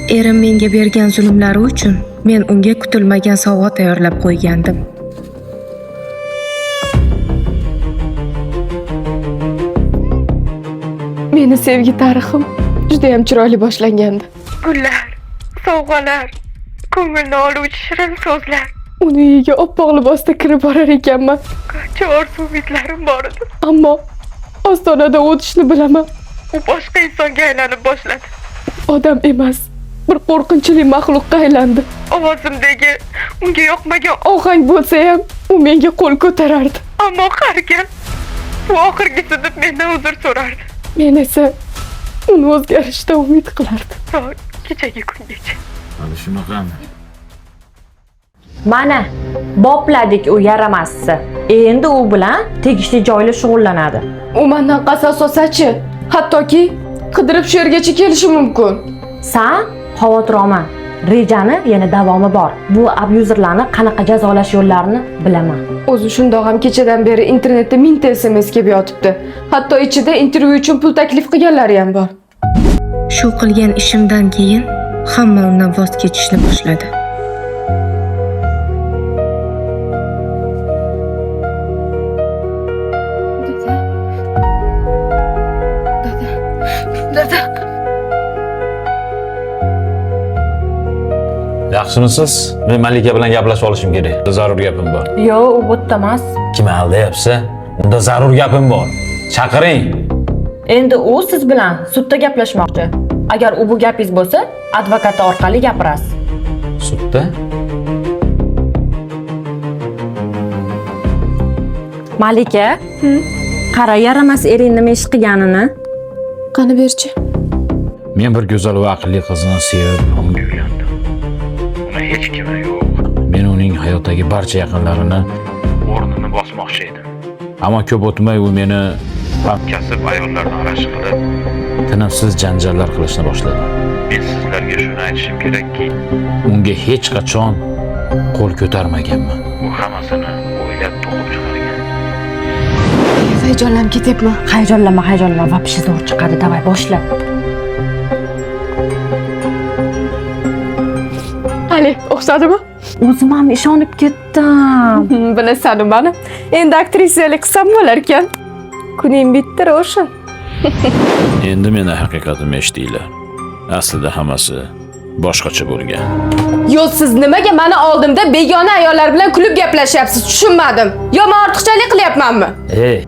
Erim menga bergan zulmlari uchun men unga kutilmagan sovg'a tayyorlab qo'ygandim. Meni sevgi tarixim juda ham chiroyli boshlangandi. Gullar, sovg'alar, ko'ngilni oluvchi shirin so'zlar. Uni uyiga oppoq libosda kirib borar ekanman. Qancha orzu-umidlarim bor edi. Ammo ostonadan o'tishni bilaman. U boshqa insonga aylanib boshladi. Odam emas, bir qo'rqinchli maxluqqa aylandi. Ovozimdagi unga yoqmagan Ohang bo'lsa ham u menga qo'l ko'tarardi. ammo har gal bu oxirgisi deb mendan uzr so'rardi. Men esa uni o'zgarishda umid qilardim. To kechagi kungacha. Mana shunaqami? Mana bopladik u yaramasni. Endi u bilan tegishli joyli shug'ullanadi. U mendan qasos olsa-chi, hattoki qidirib shu yergacha kelishi mumkin. Sen xavotir olma. Rejani yana davomi bor. Bu abyuzerlarni qanaqa jazolash yo'llarini bilaman. O'zi shundoq ham kechadan beri internetda mingta SMS kelib yotibdi. Hatto ichida intervyu uchun pul taklif qilganlari ham bor. Shu qilgan ishimdan keyin hamma undan voz kechishni boshladi. Yaxshimisiz? Men Malika bilan gaplashib olishim kerak. Zarur gapim bor. Yo'q, u bo'tda emas. Kim aldayapsa, unda zarur gapim bor. Chaqiring. Endi u siz bilan sudda gaplashmoqchi. Agar u bu gapingiz bo'lsa, advokat orqali gapirasiz. Sudda? Malika, qara yaramas ering nima ish qilganini. Qani berchi. Men bir go'zal va aqlli qizni sevib, unga uylandim. Uni hech kimi yo'q. Men uning hayotdagi barcha yaqinlarini o'rnini bosmoqchi edim. Ammo ko'p o'tmay u meni kasb ayollarni arash qilib, tinimsiz janjallar qilishni boshladi. Men sizlarga shuni aytishim kerakki, unga hech qachon qo'l ko'tarmaganman. U hammasini o'ylab to'qib chiqargan. Hayajonlanib ketyapman. Hayajonlanma, вообще zo'r chiqadi. Davay boshla. Ali, o'xshadimi? O'zim ham ishonib ketdim. Bilasan mani. Endi aktrisalik qilsam bo'lar ekan. Kuning bitta ro'shan. Endi meni haqiqatimni eshitdinglar. Aslida hammasi boshqacha bo'lgan. Yo, siz nimaga meni oldimda begona ayollar bilan kulib gaplashyapsiz? Tushunmadim. Yo, men ortiqchalik qilyapmanmi? Ey,